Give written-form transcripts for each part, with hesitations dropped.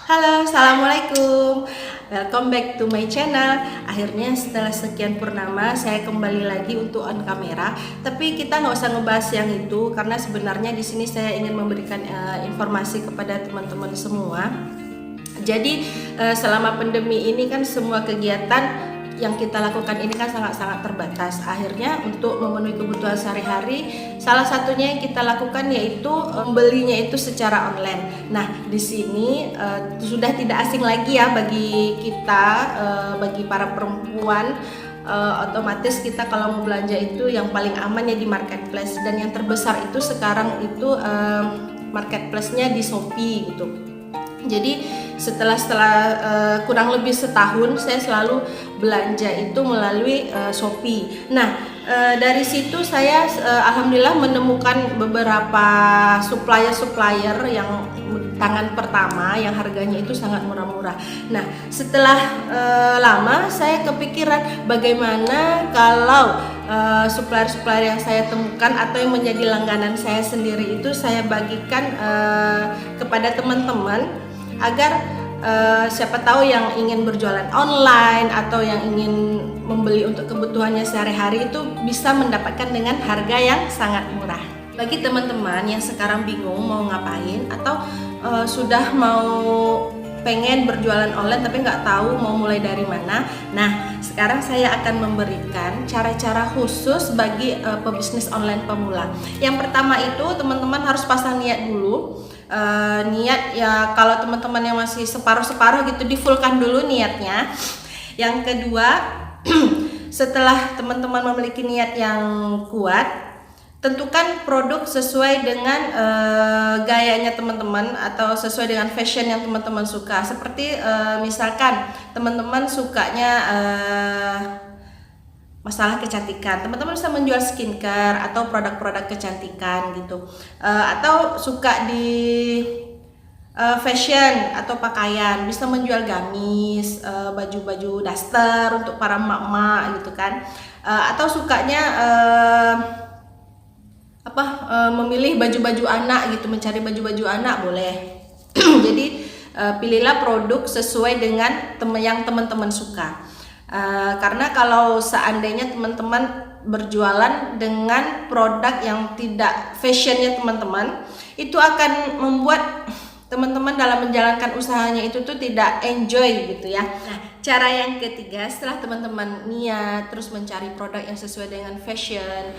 Halo, Assalamualaikum. Welcome back to my channel. Akhirnya setelah sekian purnama saya kembali lagi untuk on kamera. Tapi kita nggak usah ngebahas yang itu karena sebenarnya di sini saya ingin memberikan informasi kepada teman-teman semua. Jadi selama pandemi ini kan semua kegiatan yang kita lakukan ini kan sangat-sangat terbatas. Akhirnya untuk memenuhi kebutuhan sehari-hari, salah satunya yang kita lakukan yaitu membelinya itu secara online. Nah, di sini sudah tidak asing lagi ya bagi kita, bagi para perempuan. Otomatis kita kalau mau belanja itu yang paling aman ya di marketplace, dan yang terbesar itu sekarang itu marketplace-nya di Shopee gitu. Jadi setelah kurang lebih setahun saya selalu belanja itu melalui Shopee. Nah, dari situ saya alhamdulillah menemukan beberapa supplier yang tangan pertama yang harganya itu sangat murah-murah. Nah, setelah lama saya kepikiran bagaimana kalau supplier-supplier yang saya temukan atau yang menjadi langganan saya sendiri itu saya bagikan kepada teman-teman agar siapa tahu yang ingin berjualan online atau yang ingin membeli untuk kebutuhannya sehari-hari itu bisa mendapatkan dengan harga yang sangat murah. Bagi teman-teman yang sekarang bingung mau ngapain atau sudah mau pengen berjualan online tapi nggak tahu mau mulai dari mana, nah sekarang saya akan memberikan cara-cara khusus bagi pebisnis online pemula. Yang pertama itu teman-teman harus pasang niat dulu. Niat ya, kalau teman-teman yang masih separuh-separuh gitu di-fullkan dulu niatnya. Yang kedua, setelah teman-teman memiliki niat yang kuat, tentukan produk sesuai dengan gayanya teman-teman atau sesuai dengan fashion yang teman-teman suka. Seperti misalkan teman-teman sukanya masalah kecantikan, teman-teman bisa menjual skincare atau produk-produk kecantikan gitu, atau suka di fashion atau pakaian, bisa menjual gamis, baju-baju daster untuk para emak-emak gitu kan, atau sukanya memilih baju-baju anak gitu, mencari baju-baju anak boleh. Jadi pilihlah produk sesuai dengan yang teman-teman suka. Karena kalau seandainya teman-teman berjualan dengan produk yang tidak fashionnya teman-teman, itu akan membuat teman-teman dalam menjalankan usahanya itu tuh tidak enjoy gitu ya. Nah, cara yang ketiga, setelah teman-teman niat terus mencari produk yang sesuai dengan fashion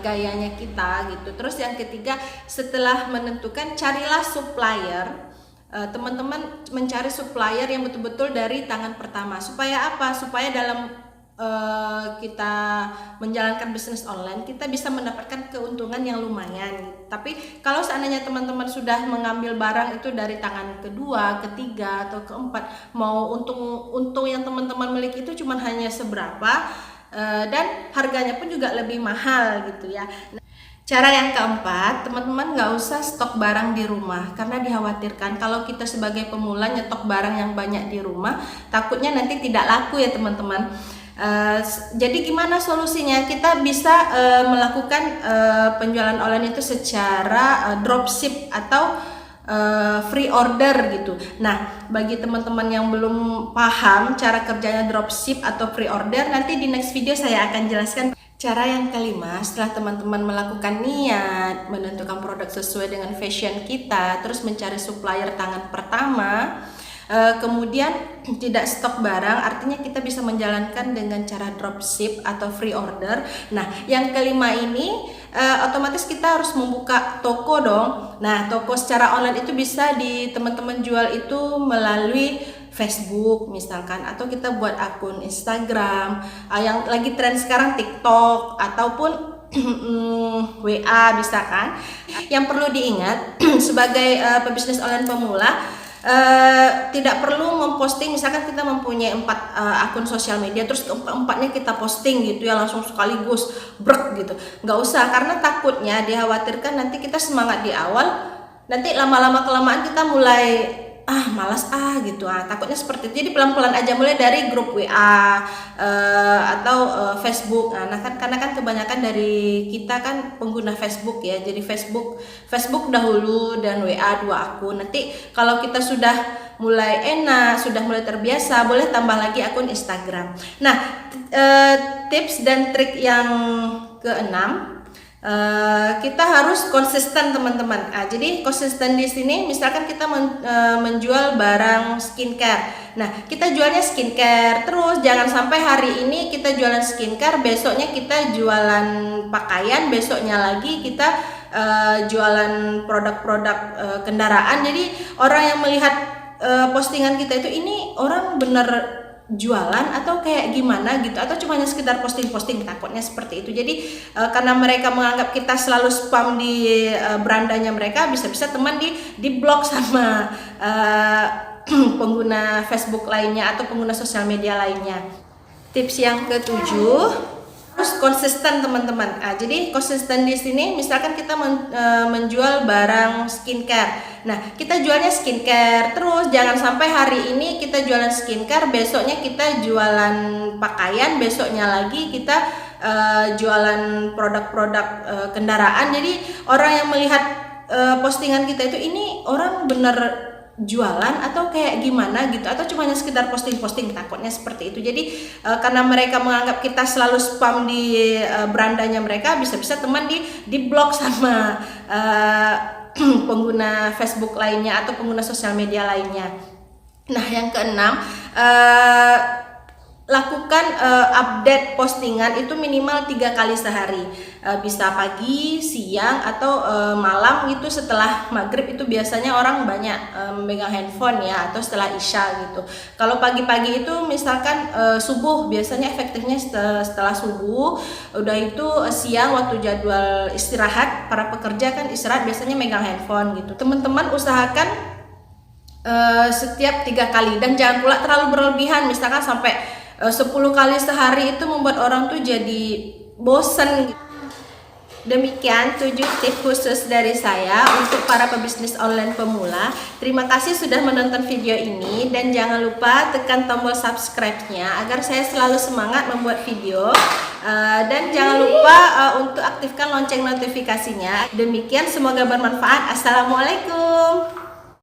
gayanya kita gitu. Terus yang ketiga, setelah menentukan, carilah supplier. Teman-teman mencari supplier yang betul-betul dari tangan pertama. Supaya apa? Supaya dalam kita menjalankan bisnis online kita bisa mendapatkan keuntungan yang lumayan gitu. Tapi kalau seandainya teman-teman sudah mengambil barang itu dari tangan kedua, ketiga atau keempat, mau untung yang teman-teman miliki itu cuma hanya seberapa, dan harganya pun juga lebih mahal gitu ya. Cara yang keempat, teman-teman nggak usah stok barang di rumah karena dikhawatirkan kalau kita sebagai pemula nyetok barang yang banyak di rumah, takutnya nanti tidak laku ya teman-teman. Jadi gimana solusinya? Kita bisa melakukan penjualan online itu secara dropship atau free order gitu. Nah, bagi teman-teman yang belum paham cara kerjanya dropship atau free order, nanti di next video saya akan jelaskan. Cara yang kelima, setelah teman-teman melakukan niat, menentukan produk sesuai dengan fashion kita, terus mencari supplier tangan pertama, kemudian tidak stok barang, artinya kita bisa menjalankan dengan cara dropship atau free order. Nah, yang kelima ini otomatis kita harus membuka toko dong. Nah, toko secara online itu bisa teman-teman jual itu melalui Facebook misalkan, atau kita buat akun Instagram, yang lagi tren sekarang TikTok, ataupun WA bisa kan. Yang perlu diingat sebagai pebisnis online pemula, tidak perlu memposting, misalkan kita mempunyai 4 akun sosial media terus keempatnya kita posting gitu ya langsung sekaligus brek gitu, nggak usah, karena takutnya dikhawatirkan nanti kita semangat di awal, nanti lama-lama kelamaan kita mulai malas gitu, takutnya seperti itu. Jadi pelan-pelan aja, mulai dari grup WA atau Facebook. Nah kan karena kan kebanyakan dari kita kan pengguna Facebook ya, jadi Facebook dahulu dan WA 2 akun. Nanti kalau kita sudah mulai enak, sudah mulai terbiasa, boleh tambah lagi akun Instagram. Nah, tips dan trik yang keenam, kita harus konsisten teman-teman. Jadi konsisten di sini, misalkan kita menjual barang skincare. Nah, kita jualnya skincare terus, jangan sampai hari ini kita jualan skincare, besoknya kita jualan pakaian, besoknya lagi kita jualan produk-produk kendaraan. Jadi orang yang melihat postingan kita itu, ini orang bener jualan atau kayak gimana gitu, atau cuma sekedar posting-posting, takutnya seperti itu. Jadi karena mereka menganggap kita selalu spam di berandanya mereka, bisa-bisa teman di blok sama pengguna Facebook lainnya atau pengguna sosial media lainnya. Tips yang ketujuh, harus konsisten teman-teman. Jadi konsisten di sini, misalkan kita menjual barang skincare. Nah, kita jualnya skincare terus, jangan sampai hari ini kita jualan skincare, besoknya kita jualan pakaian, besoknya lagi kita jualan produk-produk kendaraan. Jadi orang yang melihat postingan kita itu, ini orang bener jualan atau kayak gimana gitu, atau cuma sekedar posting-posting, takutnya seperti itu. Jadi karena mereka menganggap kita selalu spam di berandanya mereka, bisa-bisa teman di blok sama pengguna Facebook lainnya atau pengguna sosial media lainnya. Nah, yang keenam, lakukan update postingan itu minimal 3 kali sehari, bisa pagi, siang, atau malam gitu. Setelah maghrib itu biasanya orang banyak memegang handphone ya, atau setelah isya gitu. Kalau pagi-pagi itu misalkan subuh, biasanya efektifnya setelah subuh. Udah itu siang waktu jadwal istirahat, para pekerja kan istirahat biasanya megang handphone gitu. Teman-teman usahakan setiap 3 kali, dan jangan pula terlalu berlebihan, misalkan sampai 10 kali sehari, itu membuat orang tuh jadi bosen. Demikian 7 tips khusus dari saya untuk para pebisnis online pemula. Terima kasih sudah menonton video ini, dan jangan lupa tekan tombol subscribe-nya agar saya selalu semangat membuat video. Dan jangan lupa untuk aktifkan lonceng notifikasinya. Demikian, semoga bermanfaat. Assalamualaikum.